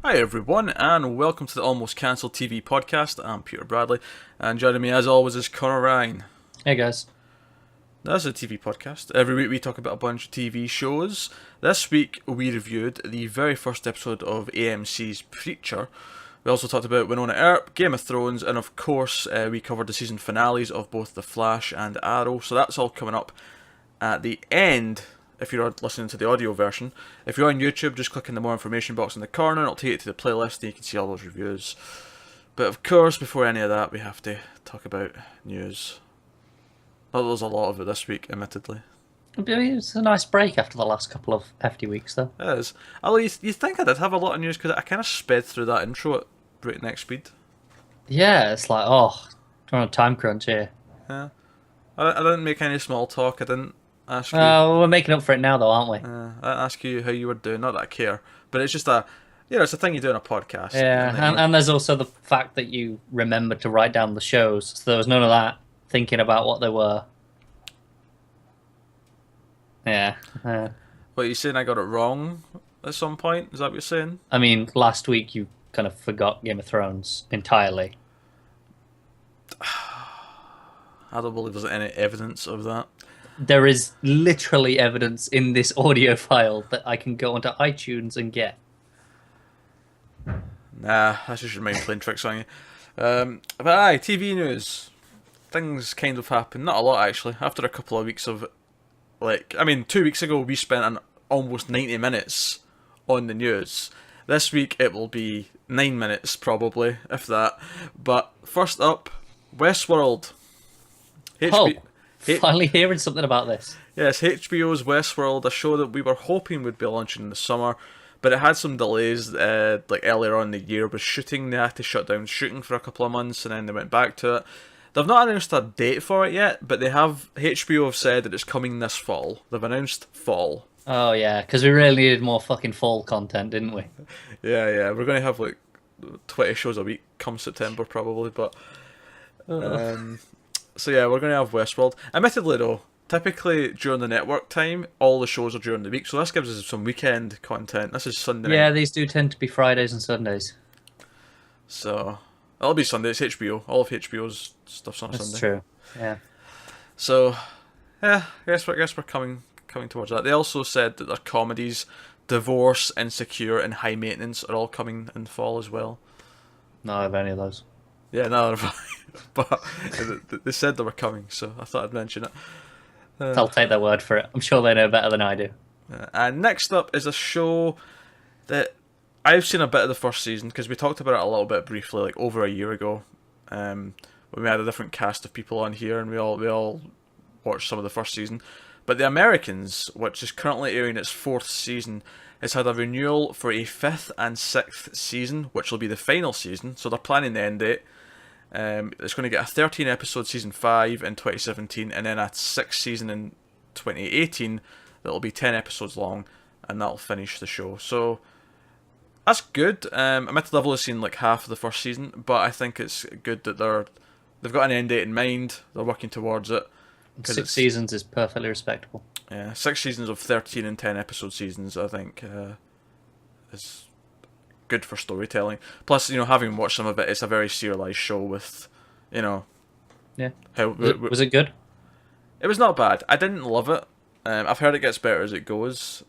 Hi everyone, and welcome to the Almost Cancelled TV podcast. I'm Peter Bradley, and joining me as always is Connor Ryan. Hey guys. This is a TV podcast. Every week we talk about a bunch of TV shows. This week we reviewed the very first episode of AMC's Preacher. We also talked about Winona Earp, Game of Thrones, and of course we covered the season finales of both The Flash and Arrow. So that's all coming up at the end. If you're listening to the audio version. If you're on YouTube, just click in the more information box in the corner, it'll take you to the playlist and you can see all those reviews. But of course, before any of that, we have to talk about news. Not that there's a lot of it this week, admittedly. It's a nice break after the last couple of hefty weeks, though. It is. Although you think I did have a lot of news because I kind of sped through that intro at breakneck speed. Yeah, it's like, we're on a time crunch here. Yeah. I didn't make any small talk, I didn't ask you. We're making up for it now, though, aren't we? I didn't ask you how you were doing, not that I care. But it's just it's a thing you do in a podcast. Yeah, and there's also the fact that you remembered to write down the shows, so there was none of that thinking about what they were. Yeah. What, you saying I got it wrong at some point? Is that what you're saying? I mean, last week you kind of forgot Game of Thrones entirely. I don't believe there's any evidence of that. There is literally evidence in this audio file that I can go onto iTunes and get. Nah, that's just your mind playing tricks on you. But aye, TV news. Things kind of happened. Not a lot, actually. After a couple of weeks of, 2 weeks ago we spent almost 90 minutes on the news. This week it will be 9 minutes, probably, if that. But first up, Westworld. Finally hearing something about this. Yes, HBO's Westworld, a show that we were hoping would be launching in the summer, but it had some delays, earlier on in the year with shooting. They had to shut down shooting for a couple of months, and then they went back to it. They've not announced a date for it yet, but HBO have said that it's coming this fall. They've announced fall. Oh yeah, because we really needed more fucking fall content, didn't we? Yeah, we're going to have 20 shows a week come September probably, but... So yeah, we're going to have Westworld. Admittedly though, typically during the network time, all the shows are during the week, so this gives us some weekend content. This is Sunday night. Yeah, these do tend to be Fridays and Sundays. So, it'll be Sunday, it's HBO. All of HBO's stuff's on Sunday. That's true, yeah. So, yeah, I guess we're coming towards that. They also said that their comedies, Divorce, Insecure, and High Maintenance are all coming in fall as well. Not of any of those. Yeah, no, but they said they were coming, so I thought I'd mention it. I'll take their word for it. I'm sure they know better than I do. And next up is a show that I've seen a bit of the first season, because we talked about it a little bit briefly, over a year ago, when we had a different cast of people on here, and we all watched some of the first season. But The Americans, which is currently airing its 4th season, has had a renewal for a 5th and 6th season, which will be the final season, so they're planning the end date. It's going to get a 13 episode season 5 in 2017, and then a 6th season in 2018 that'll be 10 episodes long, and that'll finish the show. So that's good. Admittedly, I've only seen half of the first season, but I think it's good that they've got an end date in mind. They're working towards it. 6 seasons is perfectly respectable. Yeah, 6 seasons of 13 and 10 episode seasons, I think, is good for storytelling. Plus, having watched some of it, it's a very serialized show with, Yeah. Was it good? It was not bad. I didn't love it. I've heard it gets better as it goes.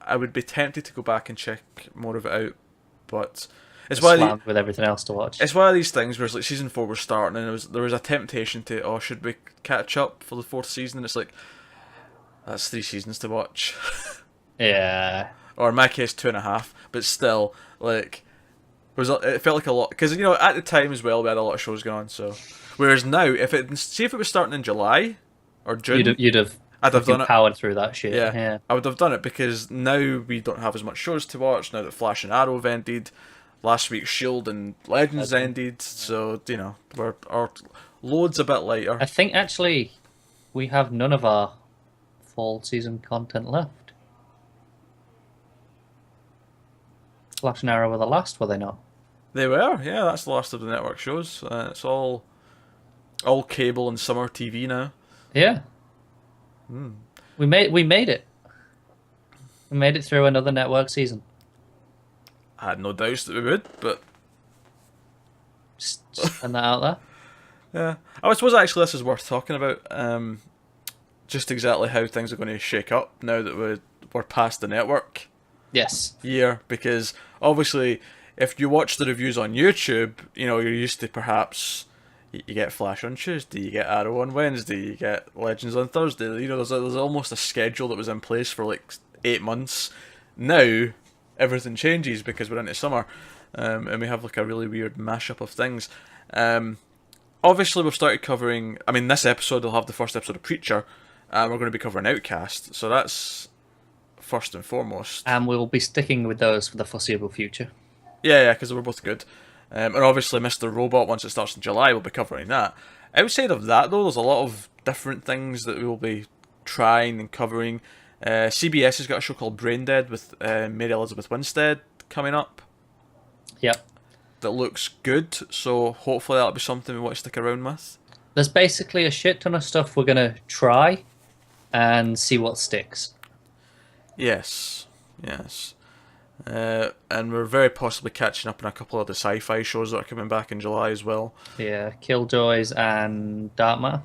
I would be tempted to go back and check more of it out, but it's with everything else to watch. It's one of these things where it's season 4 was starting, and there was a temptation to, should we catch up for the 4th season? And it's that's 3 seasons to watch. Yeah. Or in my case, 2.5. But still, it felt like a lot, because at the time as well we had a lot of shows going on. So, whereas now, if it was starting in July or June, I'd have done it. Powered through that shit. Yeah, I would have done it, because now we don't have as much shows to watch. Now that Flash and Arrow have ended, last week's Shield and Legends ended, so our load's a bit lighter. I think actually we have none of our fall season content left. Flash and Arrow were the last, were they not? They were, yeah. That's the last of the network shows. It's all cable and summer TV now. Yeah. We made it. We made it through another network season. I had no doubts that we would, but Just putting that out there. yeah. I suppose actually this is worth talking about. Just exactly how things are going to shake up now that we're past the network Yes. year, because obviously if you watch the reviews on YouTube, you're used to perhaps you get Flash on Tuesday, you get Arrow on Wednesday, you get Legends on Thursday. There's almost a schedule that was in place for like 8 months. Now everything changes because we're into summer, and we have like a really weird mashup of things. Obviously we've started covering. I mean, this episode will have the first episode of Preacher, and we're going to be covering Outcast, so that's first and foremost. And we'll be sticking with those for the foreseeable future. Yeah, because we're both good. And obviously Mr. Robot, once it starts in July, we'll be covering that. Outside of that, though, there's a lot of different things that we will be trying and covering. CBS has got a show called Brain Dead with Mary Elizabeth Winstead coming up. Yep. That looks good, so hopefully that'll be something we want to stick around with. There's basically a shit ton of stuff we're going to try and see what sticks. Yes. And we're very possibly catching up on a couple of the sci-fi shows that are coming back in July as well. Yeah, Killjoys and Darkmatter.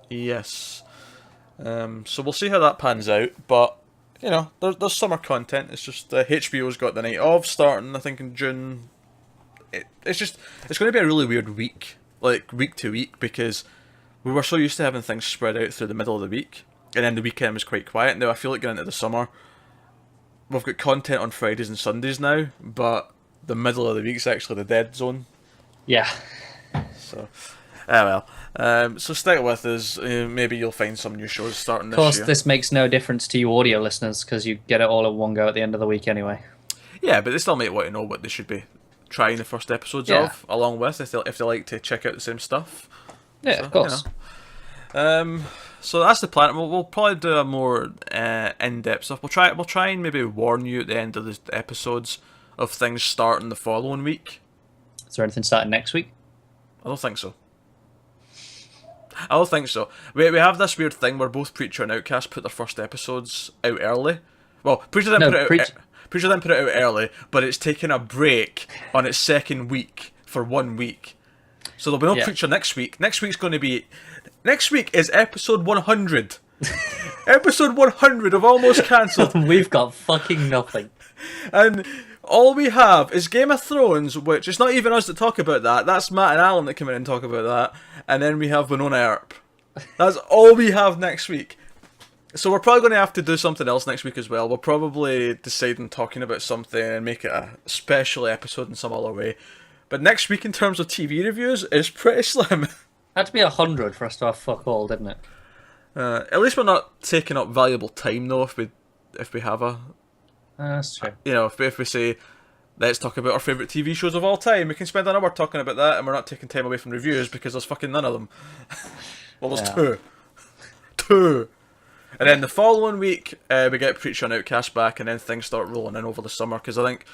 Yes. So we'll see how that pans out, but there's summer content. It's just HBO's got the night of starting, I think, in June. It's going to be a really weird week, like week to week, because we were so used to having things spread out through the middle of the week, and then the weekend was quite quiet. Now I feel like going into the summer, we've got content on Fridays and Sundays now, but the middle of the week's actually the dead zone. Yeah. So, so stick with us. Maybe you'll find some new shows starting this year. Of course, this makes no difference to you audio listeners because you get it all in one go at the end of the week anyway. Yeah, but they still might want to know what they should be trying the first episodes of, along with, if they like to check out the same stuff. Yeah, so, of course. So that's the plan. We'll probably do a more in-depth stuff. We'll try and maybe warn you at the end of the episodes of things starting the following week. Is there anything starting next week? I don't think so. We have this weird thing where both Preacher and Outcast put their first episodes out early. Well, Preacher didn't put it out early, but it's taken a break on its second week for 1 week. So there'll be no Preacher next week. Next week is episode 100. Episode 100 of Almost Cancelled. We've got fucking nothing. And all we have is Game of Thrones, which it's not even us that talk about that. That's Matt and Alan that come in and talk about that. And then we have Winona Earp. That's all we have next week. So we're probably going to have to do something else next week as well. We'll probably decide on talking about something and make it a special episode in some other way. But next week in terms of TV reviews is pretty slim. Had to be 100 for us to have fuck all, didn't it? At least we're not taking up valuable time though if we have a... That's true. If we say, let's talk about our favourite TV shows of all time, we can spend an hour talking about that and we're not taking time away from reviews because there's fucking none of them. Well, there's two. And then the following week, we get Preacher and Outcast back, and then things start rolling in over the summer, because I think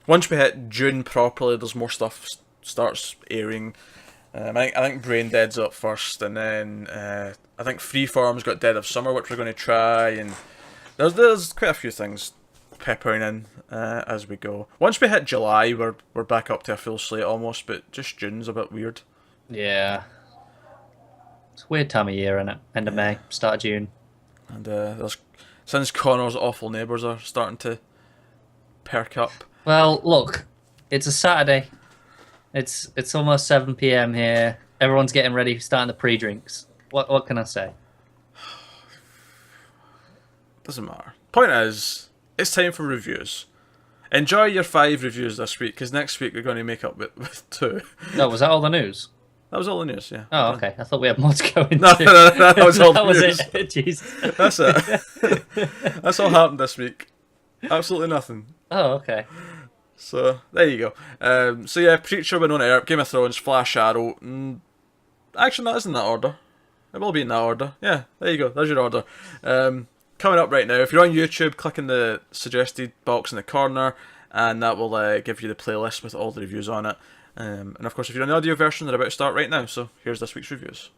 once we hit June properly, there's more stuff starts airing. I think Brain Dead's up first, and then I think Freeform's got Dead of Summer, which we're going to try, and there's quite a few things peppering in as we go. Once we hit July, we're back up to a full slate almost, but just June's a bit weird. Yeah. It's a weird time of year, isn't it? End of May, start of June. And since Connor's Awful Neighbours are starting to perk up. Well, look, it's a Saturday. It's almost 7 p.m. here. Everyone's getting ready, starting the pre-drinks. What can I say? Doesn't matter. Point is, it's time for reviews. Enjoy your 5 reviews this week, because next week we're going to make up with 2. No, was that all the news? That was all the news, yeah. Oh, okay. I thought we had more to go into. No, that was all the news. That was it. Jesus. That's it. That's all happened this week. Absolutely nothing. Oh, okay. So, there you go. So yeah, Preacher, Winona Earp, Game of Thrones, Flash, Arrow. Actually, that isn't that order. It will be in that order. Yeah, there you go. There's your order. Coming up right now, if you're on YouTube, click in the suggested box in the corner, and that will give you the playlist with all the reviews on it. And of course, if you're on the audio version, they're about to start right now. So here's this week's reviews.